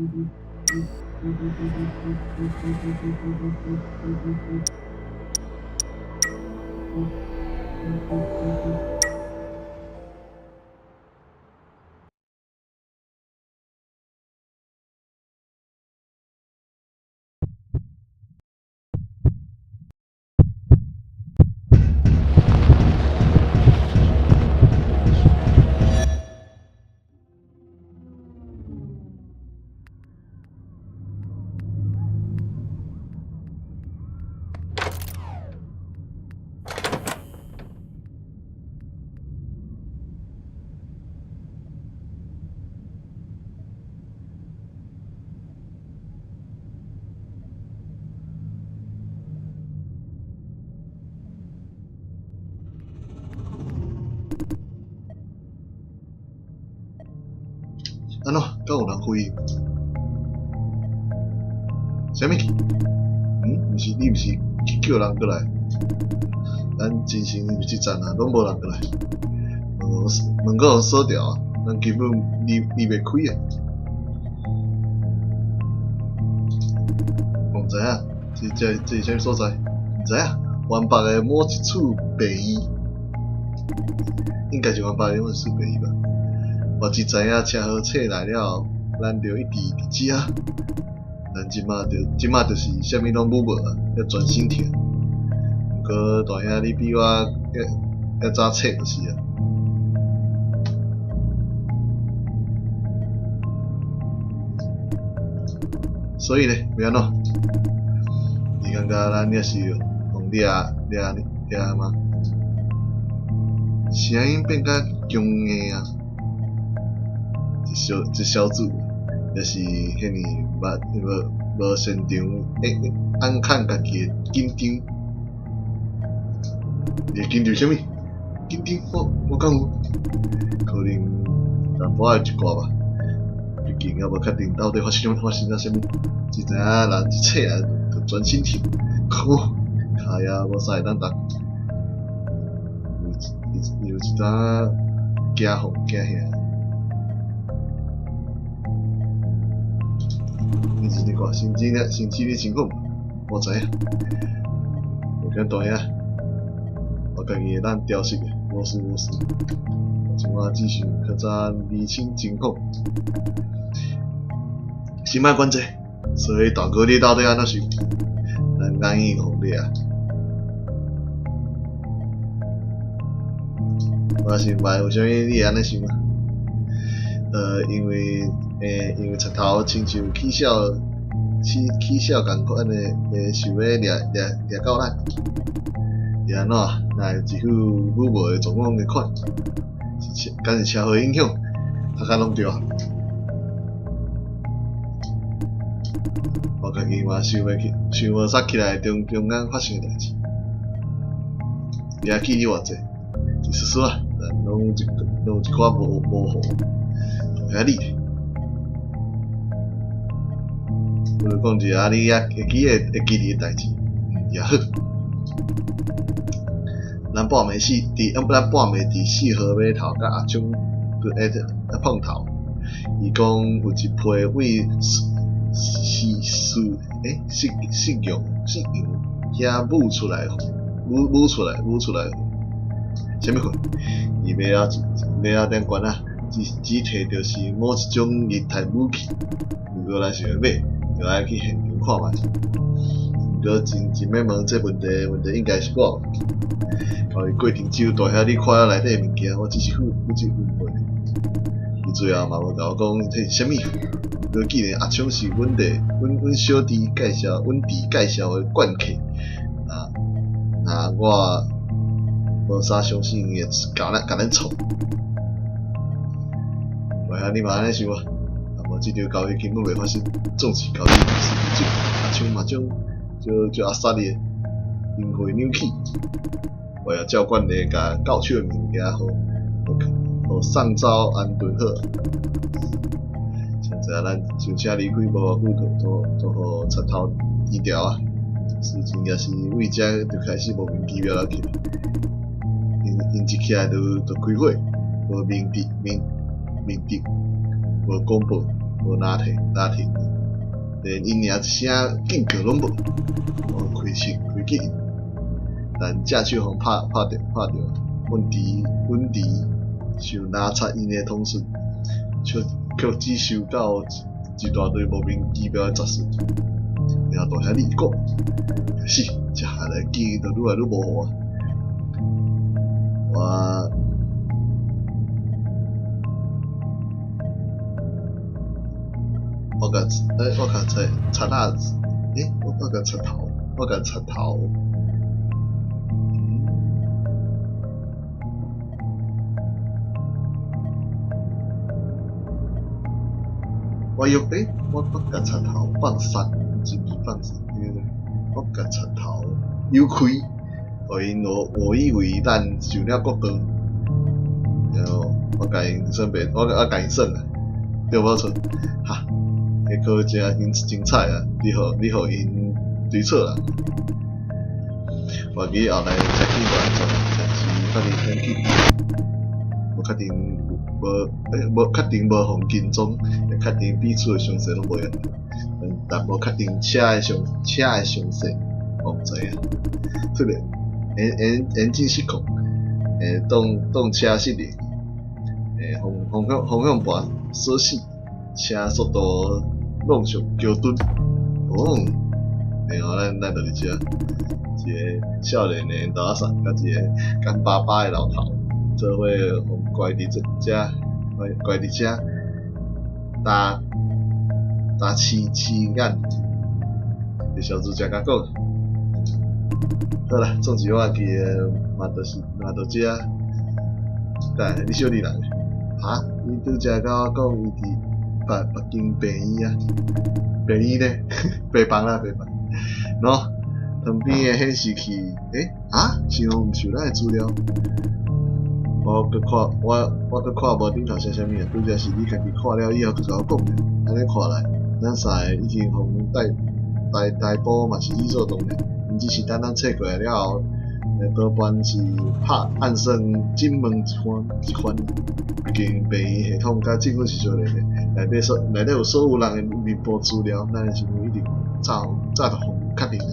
安怎？敢有人回应？啥物？毋是你毋是叫人过来？咱进行即站啊，拢无人过来。门口有锁条啊，咱根本离袂开啊。我毋知影，这是啥物所在？毋知影。湾北的某一处病医，应该是湾北的某一处病医吧。我只知影车号册来了后，咱着一直伫遮。咱即马就是啥物拢无啊，要专心听。毋过大兄你比我较早册就是啊。所以呢，要安怎？你感觉咱也是互掠吗？声音变甲强硬啊！一小组，也是遐尼无擅长按看家己的紧张。你紧张啥物？紧张我讲有，可能淡薄仔一寡吧。毕竟还无确定到底发生了啥物，只知影人一切啊，就专心听。脚也无啥会当动，有一单惊风惊吓。你看，身体的情况，我知影。我跟大兄，我家己咱调息的，无事。今晚继续较早厘清情况，先莫管这，所以大哥你到底安怎想？咱安逸互你啊！我是问有啥物你安尼想啊？因为贼头亲像起痟共款的，想要掠到咱，是安怎？若一副武无的状况的款，敢是社会影响，大家拢对啊。我家己嘛想无煞起来中间发生的代志，掠去你偌济，是事实啊，但拢有一寡模糊，遐你。我就讲一下你也会记的代志，也好。咱半暝伫四号码头甲阿忠碰头，伊讲有一批为信用遐舞出来，啥物货？伊要点管啊，只摕着是某一种液态武器，如果咱想要买。就爱去现场看觅。毋过真要问这问题应该是我。交易过程只有大兄你看了内底物件，我只是负责运费。伊最后嘛无甲我讲这是啥物。不过既然阿昌是阮小弟介绍的惯客，我无啥相信伊会甲咱创。大兄你嘛安尼想啊？这条交易根本袂发生，总是交易是阿昌嘛就阿萨哩，因会扭起，为了照惯例甲到手的物件互送走安顿好。现在咱上车离开无偌久，就互贼头低调啊。事情也是为遮就开始莫名其妙了起来，因一起来就开火，无明敌，无公布。无拉停，连因娘一声警告拢无，我开枪开紧，但正手互拍着，稳迪想拉擦因的通讯，却只收到一大堆莫名其妙的杂讯，然后大遐你讲，是，接下来记就愈来愈模糊啊。我甲插蜡子，我甲插头，我甲插头放散，不是放散，我甲插头扭开，互因我以为咱上了国道，然后我甲因算袂，我甲因算啊，对无错，哈。迄个真精彩啊！你互因对错啦。我记后来才去乱做，但是确定很紧，无确定无互跟踪，也确定彼此的详细拢无用，但无确定车的详细，我毋知影。突然，엔진失控，动车失灵，方向盘锁死，车速度。弄上桥墩，然后咱就伫遮，一个少年的查某囝，甲一个干巴巴的老头，做伙互拐伫遮，搭饲眼，个小猪食甲讲，好啦，总之我记诶，嘛就遮，但你小弟人，哈？你拄则甲我讲伊伫。北京病院啊，病院咧，病房啦，喏，旁边的显示器，是毋是咱的资料？我看无顶头写啥物啊？拄则是你家己看了以后，佮我讲的，安尼看来，咱三个已经互逮捕嘛是理所当然，只是等咱测过来了后，多半是暗算金门一款，毕竟病院系统甲政府是相连的。内底有所有人的面部资料，咱的行为一定早就互确定的。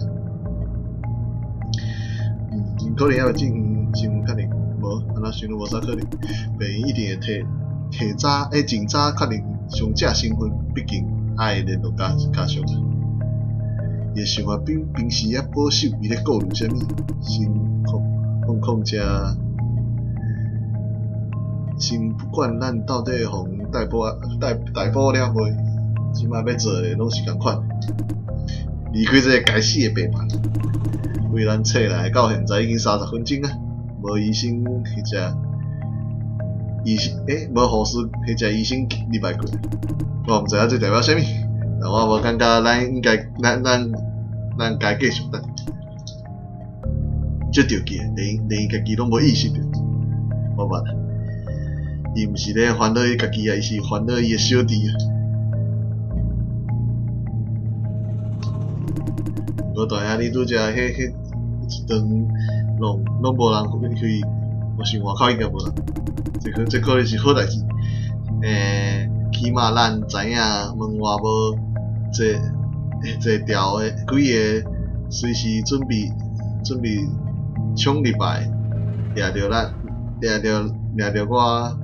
可能还有新闻确定，无，安那想都无啥可能。病院一定会提早尽早确定伤者身份，毕竟爱联络家属。伊想法平时也保守，伊咧顾虑啥物？先不管咱到底互逮捕了未，即摆要做的拢是共款，离开这个该死的病房。为咱测来到现在已经30分钟啊，无医生或者无护士或者医生入来过，我毋知影这代表啥物，但我无感觉咱应该咱该继续等。这着记，连伊家己拢无意识着，我捌。伊毋是咧烦恼伊家己啊，伊是烦恼伊诶小弟啊。无大兄弟拄则迄一顿拢无人去，我想外口应该无人。这可能是好代志。起码咱知影门外无这条诶几个随时准备冲入来，掠着我。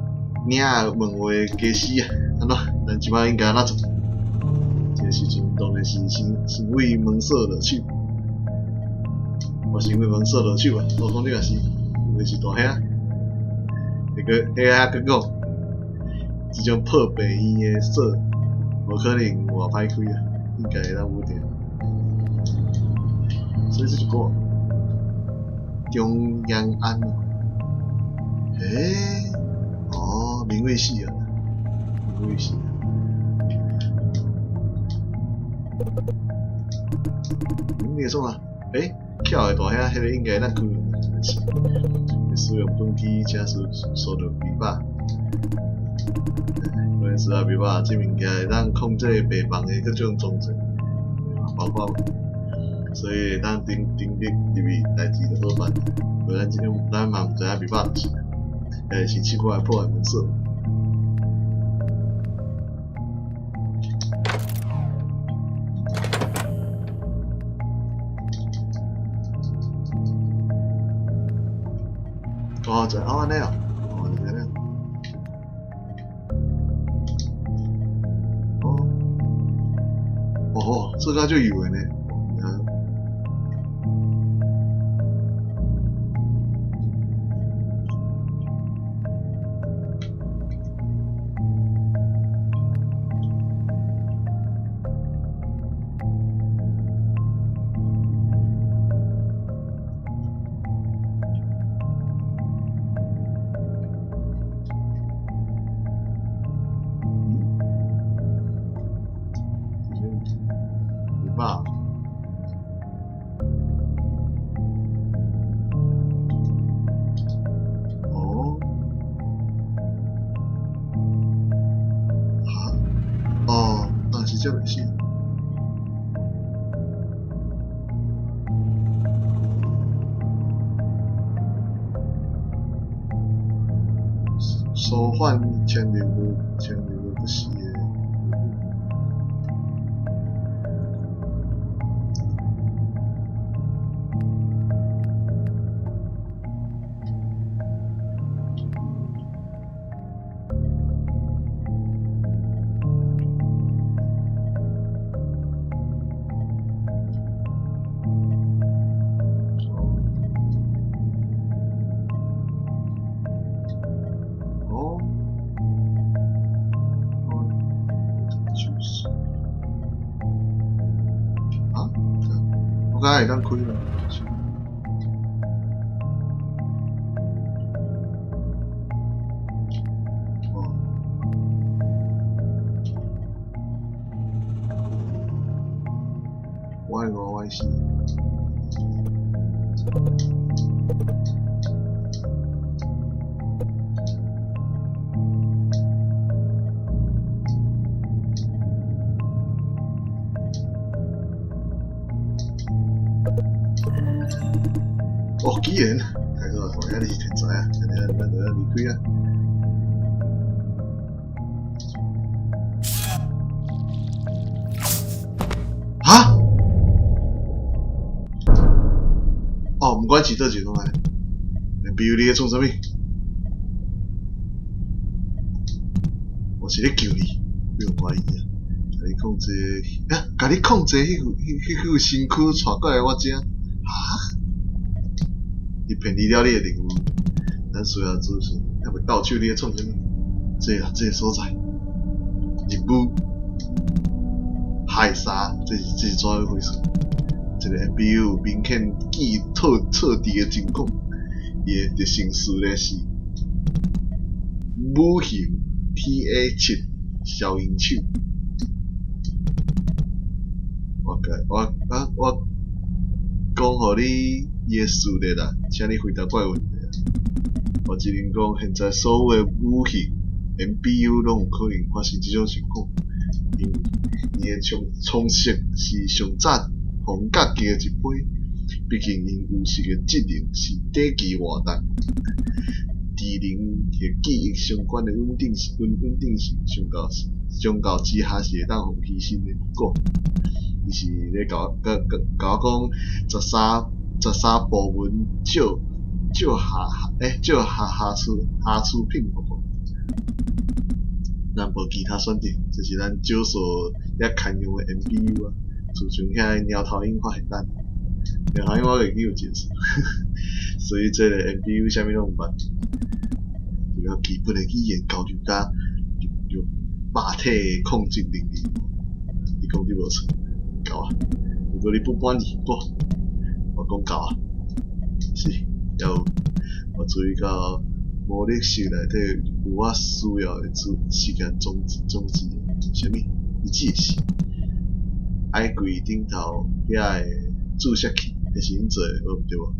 领问话假死啊！安怎？咱即摆应该安怎做？这时阵当然是先为门锁落手，我先为门锁落手啊！我讲你也是，因为是大兄，迄个讲，即种破病院的锁，无可能外歹开啊，应该会当有着。所以这一个中央安啊，名位系啊，你说啊？巧的大兄，迄个应该咱开是使用本机正式收到尾巴，可能是尾巴这物件会当控制病房的各种装置，包括，所以咱顶入去代志就好办，无咱嘛毋知影尾巴是啥。是试过来破坏门锁，哦，这安尼啊，哦，就安尼。哦，这个就以为呢，吧？哦，哦，那是这回事。手换牵连的不是的。我刚才会当开了。Y4。哦，既然太多了，我你是天才啊，咱就要离开啊。啊？哦，唔管是倒一种啊，比如你在创啥物？我是咧救你，不用怀疑啊。甲你控制啊，甲你控制迄副身躯带过来我这。啊？伊骗你了你的任务，咱需要做是，要袂盗取你的创啥物？这个所在，任务害杀，这是怎样回事？一个 NPU 明显见彻底的情况，伊的特性事咧是母型 TA7 消音手。我讲互你伊的事例啦，请你回答我的问题啊。我只能讲，现在所有的武器 NPU 拢有可能发生这种情况，因为伊的冲色是上早互家己的一批，毕竟因有识的职能是短期活动，智能嘅记忆相关的稳定性相较之下是会当互牺牲的。不过，伊是咧甲我讲13部分少下出品好无？咱无其他选择，这是咱少数遐堪用的 NPU 啊，就像遐鸟头鹰发现咱，鸟头鹰我袂记有解释，所以这个 NPU 啥物拢毋捌，除了基本的语言交流甲有肉体的控制能力，你讲你无错，够啊！如果你不满意，我讲够啊，是，要我注意到模拟器内底有我需要的时间装置，啥物？伊指是爱柜顶头遐个注射器，迄是因做的，对无？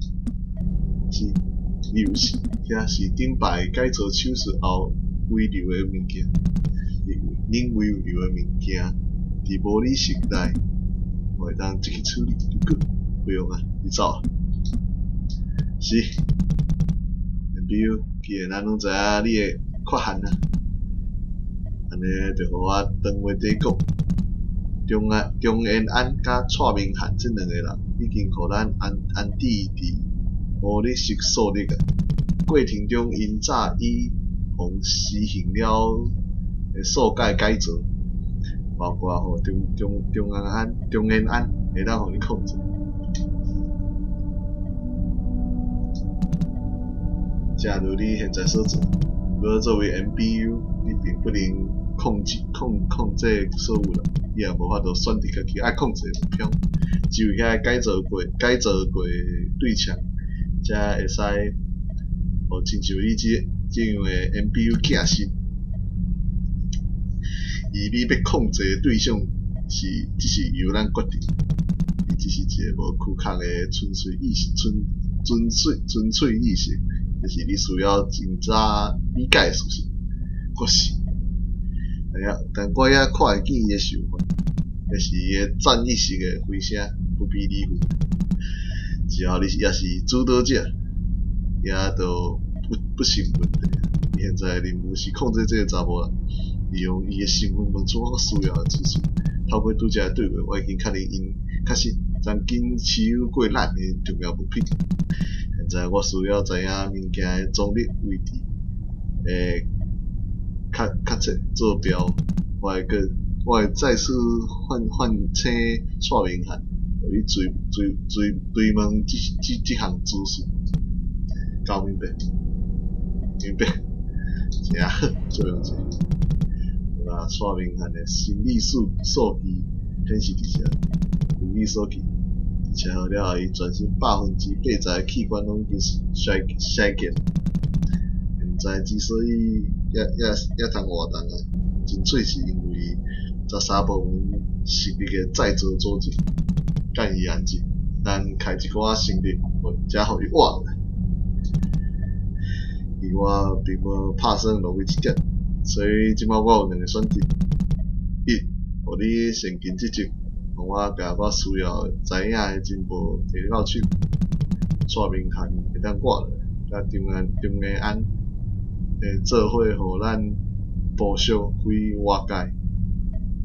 是，例如是遐是顶摆改造手术后遗留的物件，因遗留的物件，伫模拟器内，我会当即去处理就够，不用啊，你走啊。是 ，NPU， 既然咱拢知影你的缺陷啊，安尼就互我长话短讲，钟延安甲蔡明翰这两个人已经互咱安置伫模拟室锁入啊，过程中因早已互实行了数届改造，包括互中延安会当互你控制。正如你现在所做，如果作为 MBU， 你并不能控制所有人，你也无法度选择家己爱控制的目标，只有遐改造过对象，才会使互亲像你这样的 MBU 寄信。而你要控制的对象只是由咱决定，伊只是一个无躯壳的纯粹意识，纯粹意识，就是你需要真早理解的事情。可是，但我也看会见伊的想法，就是伊的占意识的回声不必理会。只要你也是主导者，也都不成问题。伊现在任务是控制这个查某人，利用伊的身份问出我需要的资讯。透过拄则对话，我已经确认因确实曾经持有过咱的重要物品。现在我需要知影物件的总率、位置，确切坐标。我会再次唤醒蔡明翰，互伊追问这项资讯。搞明白？明白？真好，做用者。那蔡明翰的心理数据显示伫遮，如你所见，而且好了后，伊全身80%的器官拢已经衰减。现在之所以也通活动啊，纯粹是因为13部分实力的再造组织干伊安静，但开一寡心力，才互伊活来。而我并无拍算浪费一点，所以即摆我有2个选择：一，互你现金积极，互我把我需要知影的进步摕到手，蔡明翰会当活来，甲中延安会做伙，互咱部署非外界，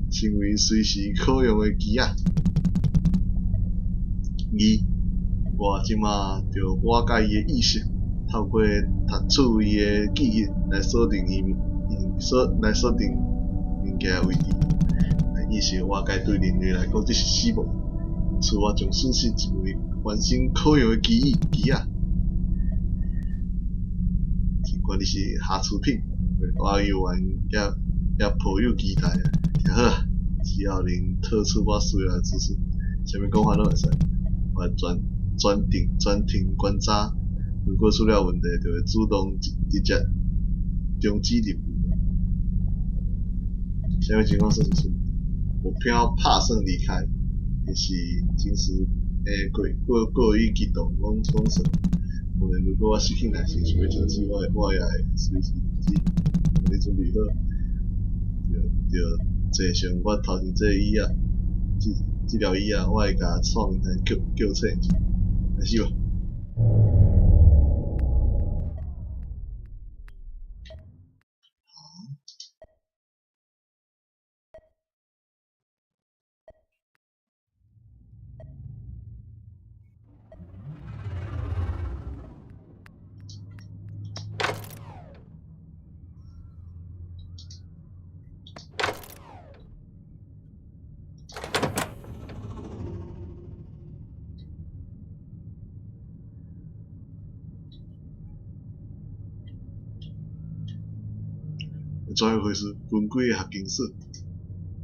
成为随时可用的机仔。二，我即摆就瓦解伊的意识。透过读取伊的记忆来锁定来锁定物件的位置，来意识瓦解对人类来讲这是死亡，因此我将损失一枚完全可用的机仔。尽管你是瑕疵品，我犹原也抱有期待啊！听好啊，只要能套出我需要的知识，啥物讲法拢会使，我专听观察。如果出了问题，就会主动直接终止任务。啥物情况说就是目标拍算离开，还是真实过于激动讲说。无论如果我失去耐心，想要停止，我也会随时停止。你准备好，就坐上我头前这椅仔，这条椅仔，我会甲蔡明翰叫出，开始吧。怎样回事？分几个合金室，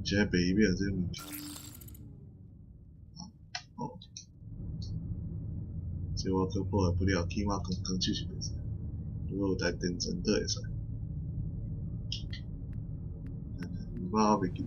现在白衣面这物件。哦，这我可破坏不了，起码讲手是袂使。如果有台电针倒会使。我袂记。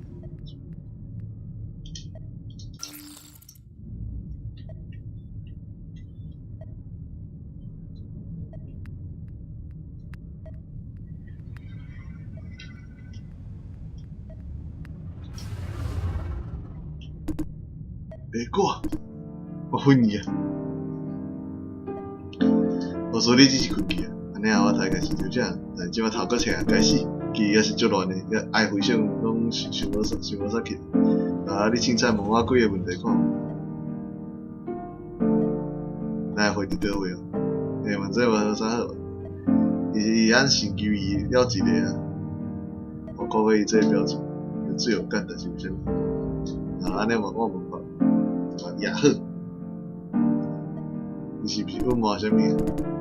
我昏去啊！我说你只是困去啊，安尼啊，我大概是就这样。但即摆头壳醒开始，记也是足乱的，爱回想拢想无煞去。啊，你凊彩问我几个问题看。咱回伫倒位哦？问这话好啥好？伊按先救伊了一个啊，我看过伊这个表情，有最有感的是毋是？啊，安尼我问法，也好，你是皮肤毛啥物？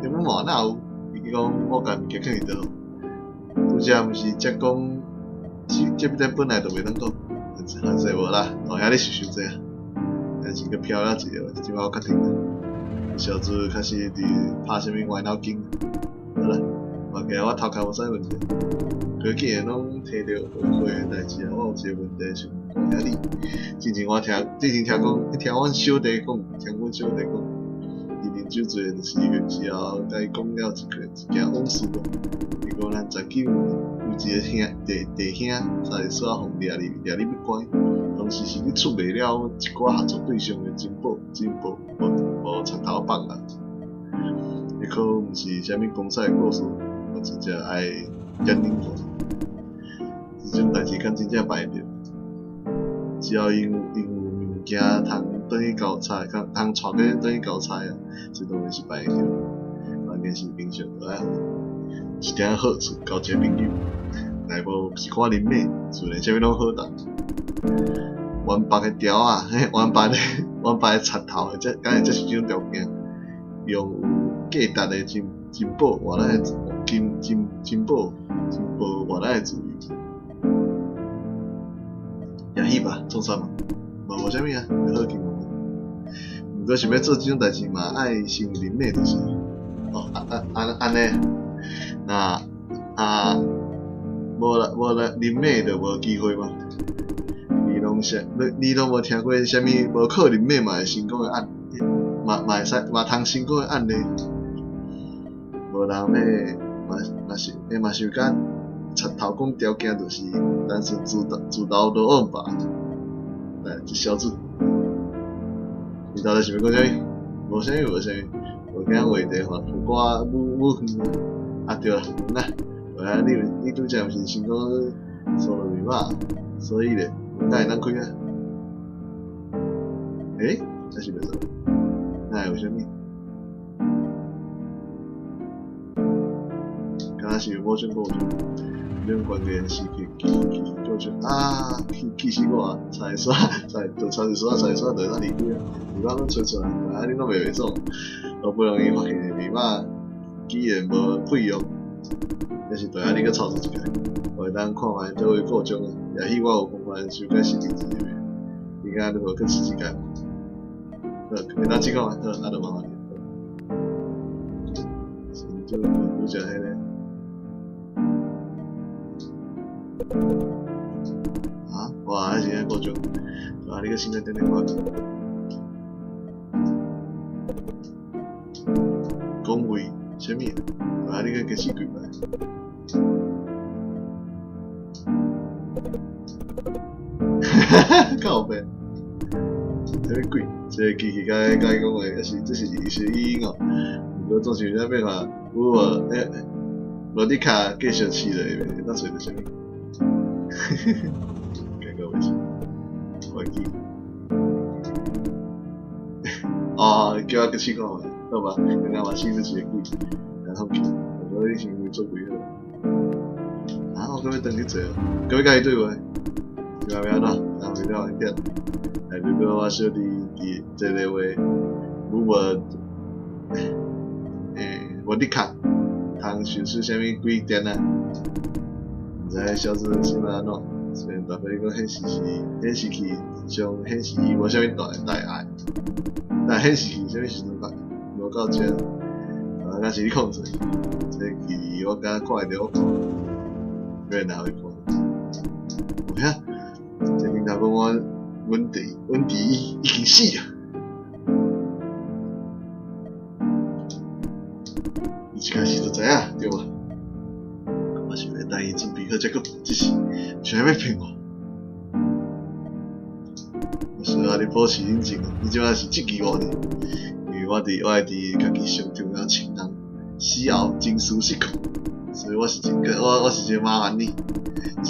皮肤毛哪有？伊讲我甲物件放伫倒，拄则毋是则讲，这本来就袂当讲，反正无啦，大兄你想想这啊，但是佮飘了一个，即摆我决定了，小子开始伫拍啥物歪脑筋，好啦，其实我头壳无啥问题，佢既然拢摕到误会的代志啊，我有一个问题想问下你，之前听讲，听阮小弟讲，伊啉酒醉就是时候，甲伊讲了一件往事无，伊讲咱19有一个弟兄，差点煞互掠你要关，当时是你出卖了一寡合作对象的金宝，无插头放啊，迄可毋是啥物公司的故事，我真正爱鉴定过，这种代志敢真正办得到，只要因有物件通转去交差，通带去转去交差啊，这当然是办得到。关键是平常就爱一点好处交一个朋友，内无是看林美，自然啥物拢好当。原白的条啊，原白的插头，敢会这是这种条件，用有价值的金宝换来金宝换来自由，也许吧，创啥嘛，无啥物啊，好奇。毋过想要做这种代志嘛，爱先林美就是。哦，安尼，那无啦，林美就无机会嘛。你拢无听过啥物无靠林美嘛会成功的案，嘛通成功的案例。无人要嘛是有甲插头讲条件，就是单纯自投罗网吧。来，一小子，你到底想要讲啥物？无啥物。我今日话题互我母远啊对啦，那你拄则毋是成功收入密码，所以咧，哪会当开啊？那是袂错，那有啥物？敢若是有某种关键是叫做啊，气死我啊！差点煞就咱离开啊！如果咱吹出来，你拢袂爽。好不容易发现的密码，居然无费用，也是大兄你搁操作一个，会当看卖做为各种的，也许我有方法修改实体之类的，你看如何更试试看？好，咱即讲，好，那就麻烦你。先做拄则迄个。啊，哇，还是迄各种，啊，你搁先来点电话。讲话啥物？啊，你个开始几摆？靠背，啥物鬼？这个机器甲伊讲话，也是这是医学语音哦。不过总是那变化，无你卡继续试咧，那找到啥物？尴尬为什？快记。哦，叫我开始讲话。好吧，刚刚我试一个鬼，然后我以前会做鬼了。啊，我今日等你做，今日甲伊对话，要不要喏？然后为了一点，如果我小弟伫这个话，无你卡，通选出啥物几点啊？毋知小子是安怎？虽然大概讲显示器上显示伊无啥物大碍，但显示器啥物时阵发？无够正，那是你控制。这期我敢看会着我看，别人哪会看？有遐，这领导讲我阮弟已经死啊！伊一开始就知影，对吧？我想要等伊准备好再讲，只是想要骗我。我需要你保持冷静，你即摆是质疑我呢？我会伫家己上重要情人死后真思失控，所以我是真麻烦你，一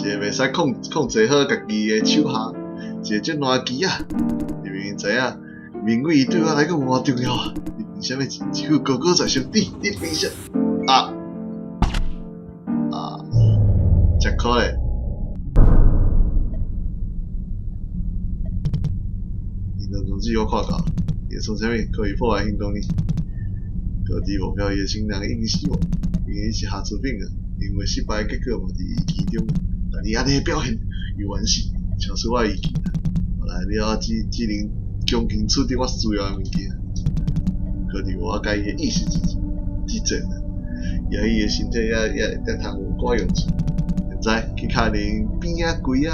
个袂使控制好家己的手下，一个这烂机啊！你明明知影，名誉对我来讲偌重要啊！你凭啥物一句高高在上，你凭啥啊？真可怜。行动中止我看到，也从啥物可以破坏行动呢？各地目标也新人应死亡，原因是下出兵啊，因为失败结果嘛伫预期中，但你安尼表现又完是超出我预期啊！后来了只能强行处理我需要的物件，可是我甲伊的意识之前啊，也伊的身体也通有怪用处。现在去敲恁边仔柜仔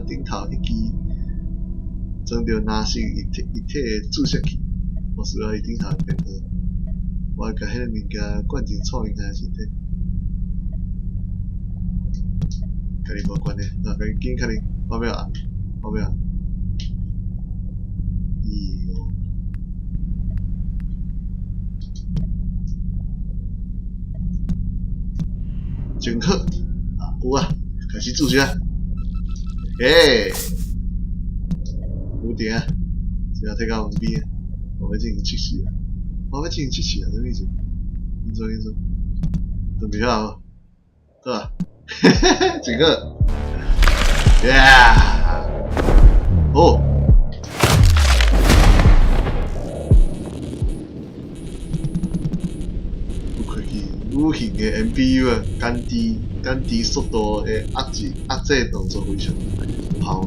顶头迄支装着纳性一体的注射器。我需要伊顶头变好，我要甲迄个物件灌进蔡明汉身体，甲你无关的，那赶紧甲你，我要按。咦哟，真好啊！有啊，开始注射，有定啊，只要摕到门边。我要进行测试啊！什么意思？你说，准备好了，对吧？几个？哦，不愧是女性的 MPU 啊，减低速度的压制动作非常好。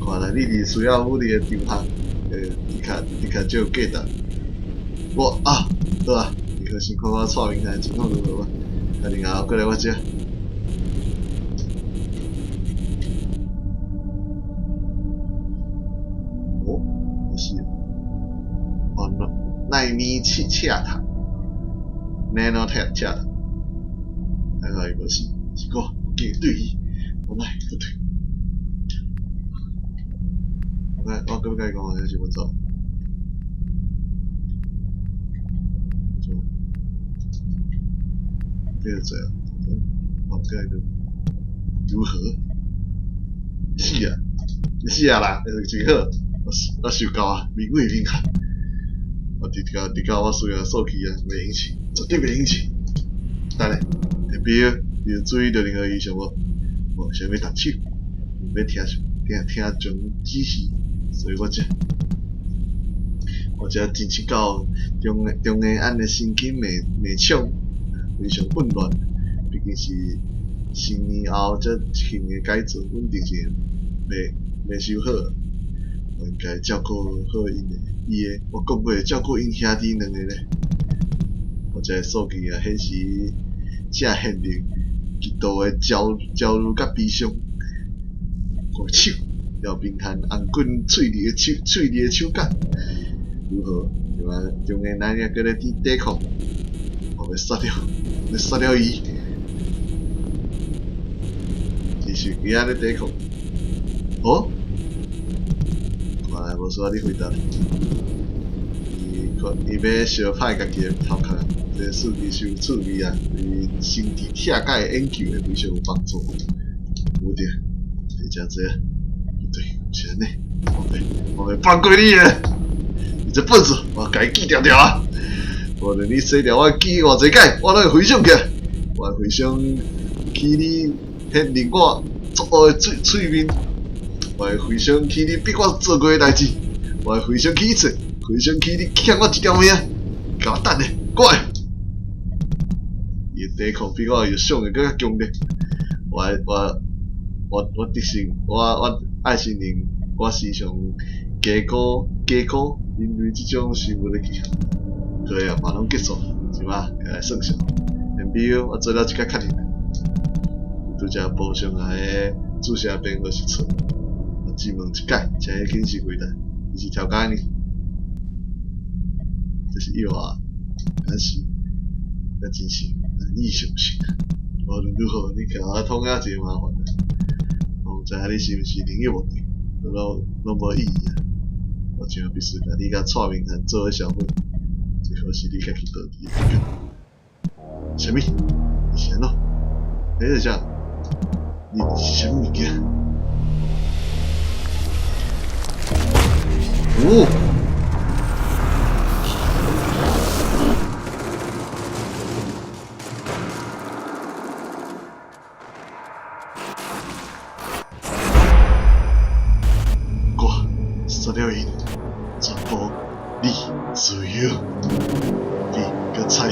看来你是需要武力的对象。的确只有价值。好啊，你可先看看蔡明汉情况如何吧。然后过来我这。是奈米切塔 ，nano 切塔，还有一个是个对伊，我来不对。我跟你讲，我要怎么做？这个这样，我跟你如何？是啊啦，真好，我受够啊，面贵面看，我直到我需要手机啊，袂用钱，绝对袂用钱。等下，特别要注意到任何异常无？无想要动手，要听从指示。所以我这真是到中下按的神经脉冲非常混乱，毕竟是新年后这新的改造，稳定性未收好，我应该照顾好伊的，我讲袂照顾因兄弟两个咧。我这数据也显示正现率极度的焦虑甲悲伤，我手。要冰汉红滚脆利的手感，如何？对吧？中个男人搁咧抵抗，我要杀掉伊，继续伊安尼抵抗。哦，看来无需要你回答。伊要小派家己的头壳，这数据受刺激啊，对身体铁解的研究会非常有帮助。有点，你这样子。对，是安尼，我会放过你的，你这笨子，我甲你记条条啊！无论你洗掉我记偌济解，我都会回想起来，我会回想起你迄令我作恶的嘴面，我会回想起你逼我做过的代志，我会回想起一切，回想起你欠我一条命，甲我等下，过来！伊的抵抗比我有想的更加强烈，我的心，我爱心灵，我时常加固，因为这种生活的技巧，可以啊，马上结束，是吧？来算数 ，MBU 我做了一个确定，拄则补上来的注射编号是错，我只问一解，请你紧时回答，你是调解呢？这是药啊，但是那真是难以相信啊！无论如何，你甲我捅遐济麻烦。我知影你是毋是另一目的，拢无意义啊！我真必须甲你甲蔡明汉做伙小伙，最好是你家己倒地的。啥物？你是安怎？在这，你是啥物物件？哦！你需要你个菜，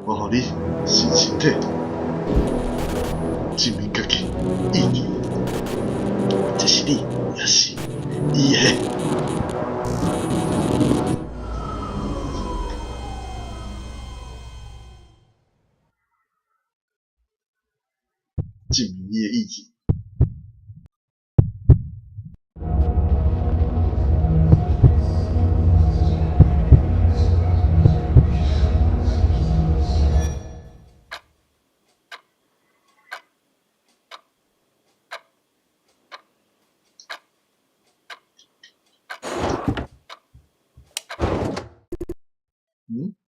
我互你新身体，证明家己意义，这是你，也是伊的。证明伊的意义。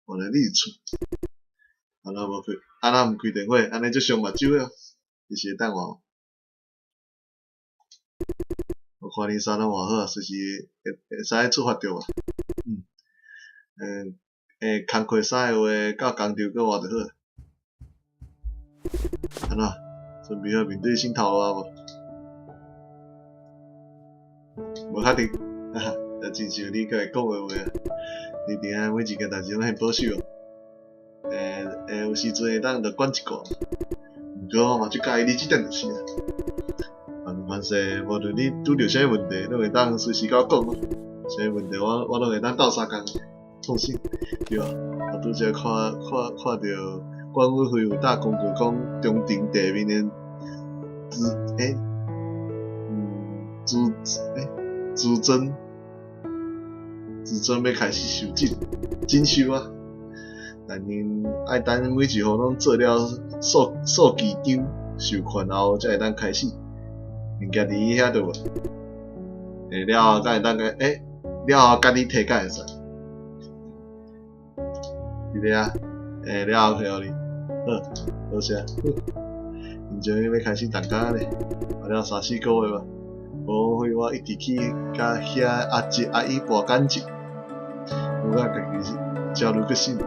我来你厝，安那无开，安那毋开电话，安尼就上目睭了，你是会等我？我看你衫拢换好，随时会使出发着啊。工课衫的话，到工厂搁换就好。安怎？准备好面对新头路啊无？无确定，哈哈，但真像你甲会讲的话啊，你伫遐每一件代志拢很保守。有时阵会当着管一寡，毋过我嘛最介意你即点就是啊。凡事无论你拄着啥问题，拢会当随时甲我讲咯。啥问题我拢会当斗相共，放心，对啊。拄则看到管委会有打公告讲中庭地面的资针要开始收征收啊。但因爱等每一户拢做了数据张收款后，才会当开始。物件伫遐对无？了后才会当了后家己摕才会使。伫咧啊，了后摕互你。好，多谢。现在要开始动工咧，还了3-4个月吧。无费我一直去甲遐阿叔阿姨跋感情，我甲家己焦虑个心。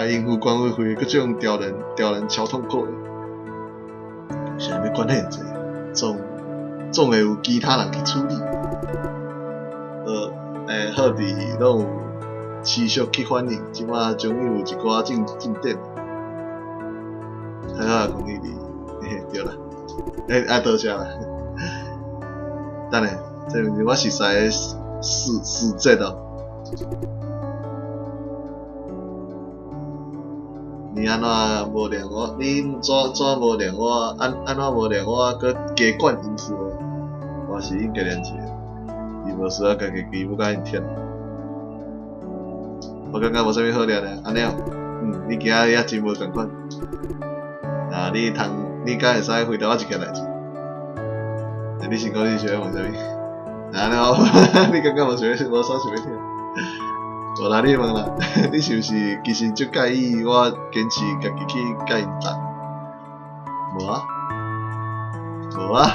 应付管委会各种刁人超痛苦的，现在要管很济，总会有其他人去处理。好伫拢有持续去反映，即马终于有一寡进展。还好讲你对啦，多谢啦。等下，这是我熟悉的事迹哦。你安怎无连我？你怎无连我？安怎无连我？搁加管因事？我是应该连一个，伊无需要家己皮肤甲因舔。我感觉无啥物好聊咧，安尼哦。你今仔也真无共款。你敢会使回答我一件代志？你先讲你想要问啥物？安尼哦，你感觉无啥想要听？无啦，你问啦，你是毋是其实足介意我坚持家己去甲因谈？无啊，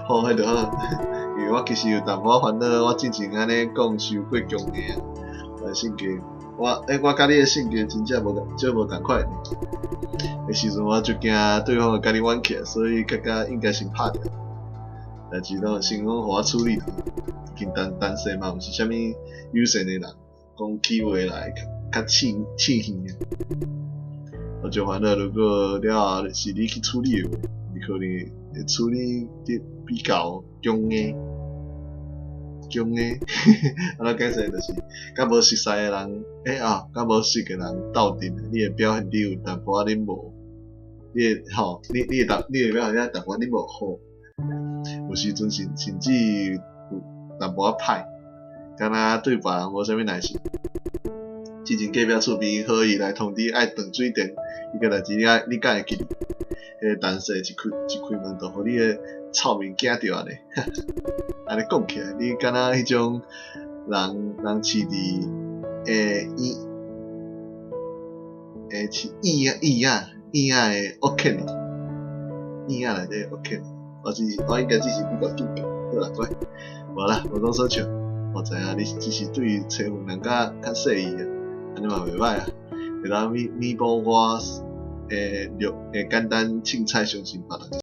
好，迄就好。因为我其实有淡薄烦恼，我之前安尼讲受过强硬，我性格，我甲你的性格真正无共款。迄时阵我就惊对方会甲你冤起，所以感觉应该先拍掉。但是拢先讲互我处理，简单势嘛，毋是啥物友善的人。讲起话来较气耳啊！我就烦恼，如果了后是你去处理的话，你可能会处理得比较强硬，安怎解释就是，甲无熟悉的人，甲无熟的人斗阵，你会表现你有淡薄仔恁无，你会表现淡薄仔恁无好，有时阵甚至有淡薄仔歹。敢若对别人无啥物耐心，之前隔壁厝边好意来通知爱断水电，伊个代志你敢会记哩？迄个陈氏一开门就互你个臭面惊着安尼，安尼讲起来，你敢若迄种人饲伫椅仔的屋犬咯，椅仔内底屋犬，我应该只是比较主观，好啦，乖，无啦，无讲所笑。我知影你只是对找份人较适意啊，安尼嘛袂歹啊，会当弥补我简单凊彩相信别人。